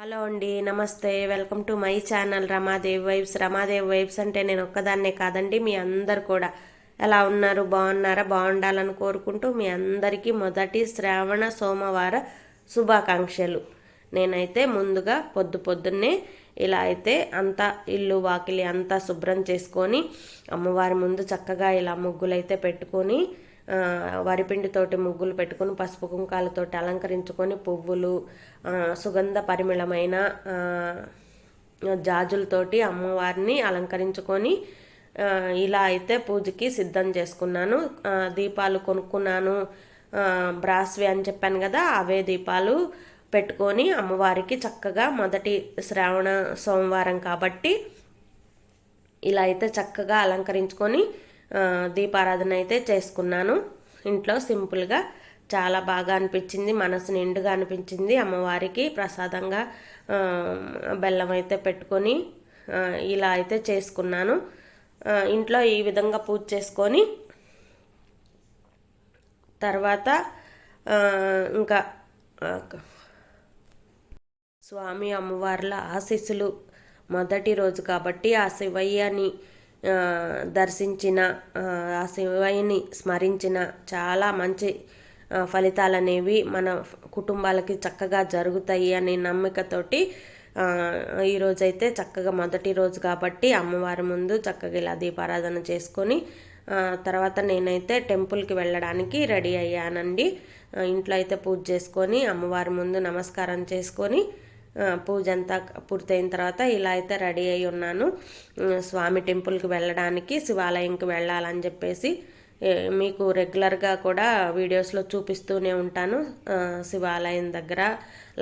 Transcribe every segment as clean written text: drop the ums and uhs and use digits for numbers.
Hello అండి, నమస్తే. Welcome to my channel Ramadevi vibes. Ramadevi vibes అంటే నేను ఒక్కదాన్నే కాదండి, మీ అందరు కూడా ఎలా ఉన్నారు, బాగున్నారా? బాగుండాలని కోరుకుంటూ మీ అందరికీ మొదటి శ్రావణ సోమవార శుభాకాంక్షలు. నేనైతే ముందుగా పొద్దున్నే ఇలా అయితే అంతా ఇల్లు వాకిలి అంతా శుభ్రం చేసుకొని అమ్మవారి ముందు చక్కగా ఇలా ముగ్గులైతే పెట్టుకొని వరిపిండితోటి ముగ్గులు పెట్టుకొని పసుపు కుంకాలతోటి అలంకరించుకొని పువ్వులు సుగంధ పరిమళమైన జాజులతోటి అమ్మవారిని అలంకరించుకొని ఇలా అయితే పూజకి సిద్ధం చేసుకున్నాను. దీపాలు కొనుక్కున్నాను, బ్రాస్వి అని చెప్పాను కదా, అవే దీపాలు పెట్టుకొని అమ్మవారికి చక్కగా మొదటి శ్రావణ సోమవారం కాబట్టి ఇలా అయితే చక్కగా అలంకరించుకొని దీపారాధన అయితే చేసుకున్నాను. ఇంట్లో సింపుల్గా చాలా బాగా అనిపించింది, మనసు నిండుగా అనిపించింది. అమ్మవారికి ప్రసాదంగా బెల్లం అయితే పెట్టుకొని ఇలా అయితే చేసుకున్నాను. ఇంట్లో ఈ విధంగా పూజ చేసుకొని తర్వాత ఇంకా స్వామి అమ్మవార్ల ఆశీస్సులు మొదటి రోజు కాబట్టి ఆ శివయ్యని దర్శించిన, ఆ శివయ్యని స్మరించిన చాలా మంచి ఫలితాలు అనేవి మన కుటుంబాలకి చక్కగా జరుగుతాయి అనే నమ్మికతోటి ఈరోజైతే చక్కగా మొదటి రోజు కాబట్టి అమ్మవారి ముందు చక్కగా ఇలా దీపారాధన చేసుకొని తర్వాత నేనైతే టెంపుల్కి వెళ్ళడానికి రెడీ అయ్యానండి. ఇంట్లో అయితే పూజ చేసుకొని అమ్మవారి ముందు నమస్కారం చేసుకొని పూజ అంతా పూర్తయిన తర్వాత ఇలా అయితే రెడీ అయి ఉన్నాను. స్వామి టెంపుల్కి వెళ్ళడానికి, శివాలయంకి వెళ్ళాలని చెప్పేసి మీకు రెగ్యులర్గా కూడా వీడియోస్లో చూపిస్తూనే ఉంటాను. శివాలయం దగ్గర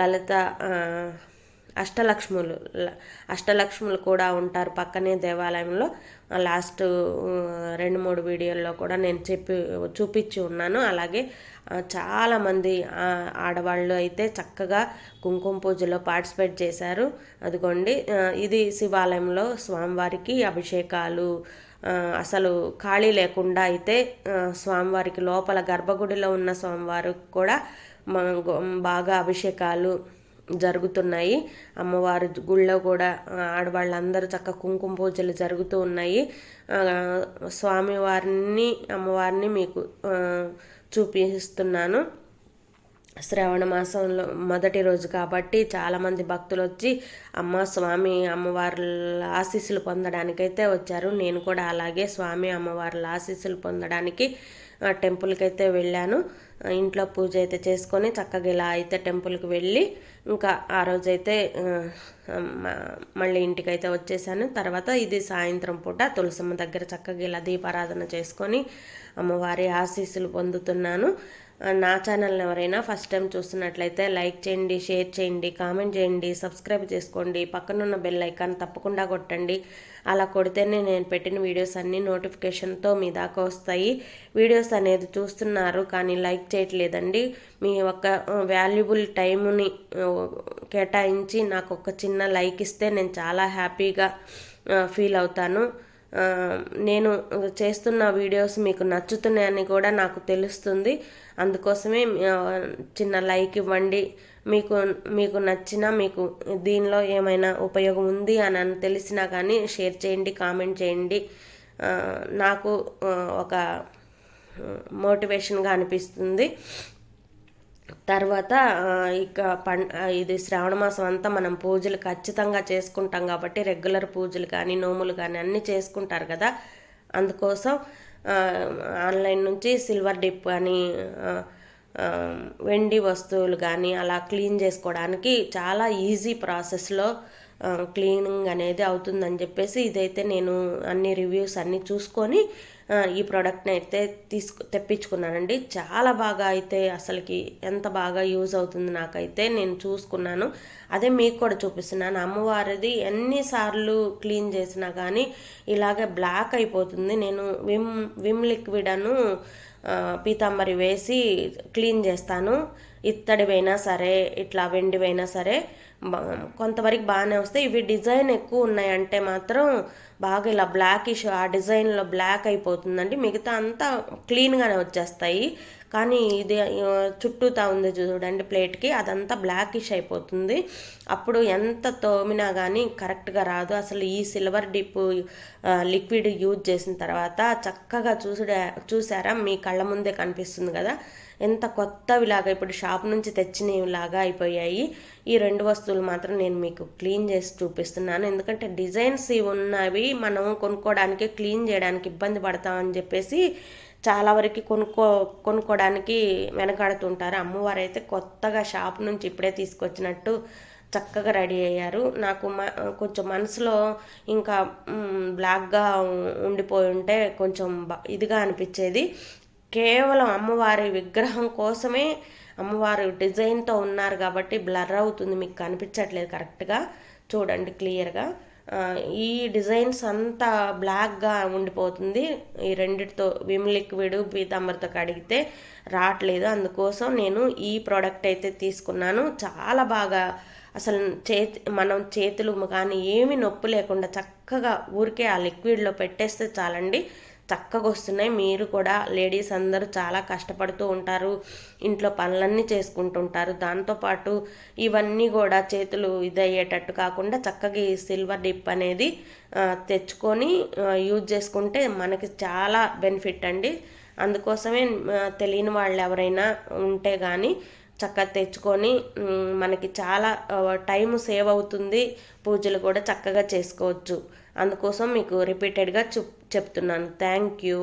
లలిత అష్టలక్ష్ములు కూడా ఉంటారు పక్కనే దేవాలయంలో. లాస్ట్ 2-3 వీడియోల్లో కూడా నేను చూపించి ఉన్నాను. అలాగే చాలామంది ఆడవాళ్ళు అయితే చక్కగా కుంకుమ పూజలో పార్టిసిపేట్ చేశారు. అదిగోండి, ఇది శివాలయంలో స్వామివారికి అభిషేకాలు అసలు ఖాళీ లేకుండా అయితే స్వామివారికి లోపల గర్భగుడిలో ఉన్న స్వామివారికి కూడా బాగా అభిషేకాలు జరుగుతున్నాయి. అమ్మవారి గుళ్ళో కూడా ఆడవాళ్ళందరూ చక్కగా కుంకుమ పూజలు జరుగుతూ ఉన్నాయి. స్వామివారిని అమ్మవారిని మీకు చూపిస్తున్నాను. శ్రావణ మాసంలో మొదటి రోజు కాబట్టి చాలామంది భక్తులు వచ్చి స్వామి అమ్మవార్ల ఆశీస్సులు పొందడానికైతే వచ్చారు. నేను కూడా అలాగే స్వామి అమ్మవార్ల ఆశీస్సులు పొందడానికి టెంపుల్కి అయితే వెళ్ళాను. ఇంట్లో పూజ అయితే చేసుకొని చక్కగా ఇలా అయితే టెంపుల్కి వెళ్ళి ఇంకా ఆ రోజైతే మళ్ళీ ఇంటికైతే వచ్చేసాను. తర్వాత ఇది సాయంత్రం పూట తులసమ్మ దగ్గర చక్కగా ఇలా దీపారాధన చేసుకొని అమ్మవారి ఆశీస్సులు పొందుతున్నాను. నా ఛానల్ని ఎవరైనా ఫస్ట్ టైం చూస్తున్నట్లయితే లైక్ చేయండి, షేర్ చేయండి, కామెంట్ చేయండి, సబ్స్క్రైబ్ చేసుకోండి. పక్కనున్న బెల్ ఐకాన్ తప్పకుండా కొట్టండి. అలా కొడితేనే నేను పెట్టిన వీడియోస్ అన్నీ నోటిఫికేషన్తో మీ దాకా వస్తాయి. వీడియోస్ అనేది చూస్తున్నారు కానీ లైక్ చేయట్లేదండి. మీ ఒక వాల్యుబుల్ టైంని కేటాయించి నాకు ఒక చిన్న లైక్ ఇస్తే నేను చాలా హ్యాపీగా ఫీల్ అవుతాను. నేను చేస్తున్న వీడియోస్ మీకు నచ్చుతున్నాయని కూడా నాకు తెలుస్తుంది. అందుకోసమే చిన్న లైక్ ఇవ్వండి. మీకు నచ్చినా, మీకు దీనిలో ఏమైనా ఉపయోగం ఉంది అని తెలిసినా కానీ షేర్ చేయండి, కామెంట్ చేయండి. నాకు ఒక మోటివేషన్గా అనిపిస్తుంది. తర్వాత ఇక ఇది శ్రావణ మాసం అంతా మనం పూజలు ఖచ్చితంగా చేసుకుంటాం కాబట్టి రెగ్యులర్ పూజలు కానీ నోములు కానీ అన్నీ చేసుకుంటారు కదా. అందుకోసం ఆన్లైన్ నుంచి సిల్వర్ డిప్ కానీ వెండి వస్తువులు కానీ అలా క్లీన్ చేసుకోవడానికి చాలా ఈజీ ప్రాసెస్లో క్లీనింగ్ అనేది అవుతుందని చెప్పేసి ఇదైతే నేను అన్ని రివ్యూస్ అన్నీ చూసుకొని ఈ ప్రోడక్ట్ని అయితే తెప్పించుకున్నానండి. చాలా బాగా అయితే అసలుకి ఎంత బాగా యూజ్ అవుతుంది నాకైతే నేను చూసుకున్నాను. అదే మీకు కూడా చూపిస్తున్నాను. అమ్మవారిది ఎన్నిసార్లు క్లీన్ చేసినా కానీ ఇలాగే బ్లాక్ అయిపోతుంది. నేను విమ్ లిక్విడ్ పీతాంబరి వేసి క్లీన్ చేస్తాను. ఇత్తడివైనా సరే ఇట్లా వెండివైనా సరే కొంతవరకు బాగానే వస్తాయి. ఇవి డిజైన్ ఎక్కువ ఉన్నాయంటే మాత్రం బాగా ఇలా బ్లాకిష్ ఆ డిజైన్లో బ్లాక్ అయిపోతుందండి. మిగతా అంతా క్లీన్గానే వచ్చేస్తాయి. కానీ ఇది చుట్టూతా ఉంది చూడండి ప్లేట్కి, అదంతా బ్లాకిష్ అయిపోతుంది. అప్పుడు ఎంత తోమినా కానీ కరెక్ట్గా రాదు. అసలు ఈ సిల్వర్ డిప్ లిక్విడ్ యూజ్ చేసిన తర్వాత చక్కగా చూసారా, మీ కళ్ళ ముందే కనిపిస్తుంది కదా, ఎంత కొత్తవిలాగా ఇప్పుడు షాప్ నుంచి తెచ్చినవిలాగా అయిపోయాయి. ఈ 2 వస్తువులు మాత్రం నేను మీకు క్లీన్ చేసి చూపిస్తున్నాను. ఎందుకంటే డిజైన్స్ ఉన్నవి మనం కొనుక్కోవడానికి, క్లీన్ చేయడానికి ఇబ్బంది పడతామని చెప్పేసి చాలా వరకు కొనుక్కోవడానికి వెనకాడుతుంటారు. అమ్మవారు అయితే కొత్తగా షాప్ నుంచి ఇప్పుడే తీసుకొచ్చినట్టు చక్కగా రెడీ అయ్యారు. నాకు కొంచెం మనసులో ఇంకా బ్లాక్గా ఉండిపోయి ఉంటే కొంచెం ఇదిగా అనిపించేది. కేవలం అమ్మవారి విగ్రహం కోసమే, అమ్మవారు డిజైన్తో ఉన్నారు కాబట్టి బ్లర్ అవుతుంది, మీకు కనిపించట్లేదు కరెక్ట్గా చూడండి క్లియర్గా. ఈ డిజైన్స్ అంతా బ్లాక్గా ఉండిపోతుంది. ఈ రెండిటితో విమ్ లిక్విడ్ పీతాంబరితో కడిగితే రావట్లేదు. అందుకోసం నేను ఈ ప్రోడక్ట్ అయితే తీసుకున్నాను. చాలా బాగా అసలు మనం చేతులు కానీ ఏమీ నొప్పి లేకుండా చక్కగా ఊరికే ఆ లిక్విడ్లో పెట్టేస్తే చాలండి, చక్కగా వస్తున్నాయి. మీరు కూడా లేడీస్ అందరూ చాలా కష్టపడుతూ ఉంటారు, ఇంట్లో పనులన్నీ చేసుకుంటుంటారు. దాంతోపాటు ఇవన్నీ కూడా చేతులు ఇదయ్యేటట్టు కాకుండా చక్కగా ఈ సిల్వర్ డిప్ అనేది తెచ్చుకొని యూజ్ చేసుకుంటే మనకి చాలా బెనిఫిట్ అండి. అందుకోసమే తెలియని వాళ్ళు ఎవరైనా ఉంటే కానీ చక్కగా తెచ్చుకొని మనకి చాలా టైం సేవ్ అవుతుంది, పూజలు కూడా చక్కగా చేసుకోవచ్చు. అందుకోసం మీకు రిపీటెడ్గా చెప్తున్నాను. Thank you.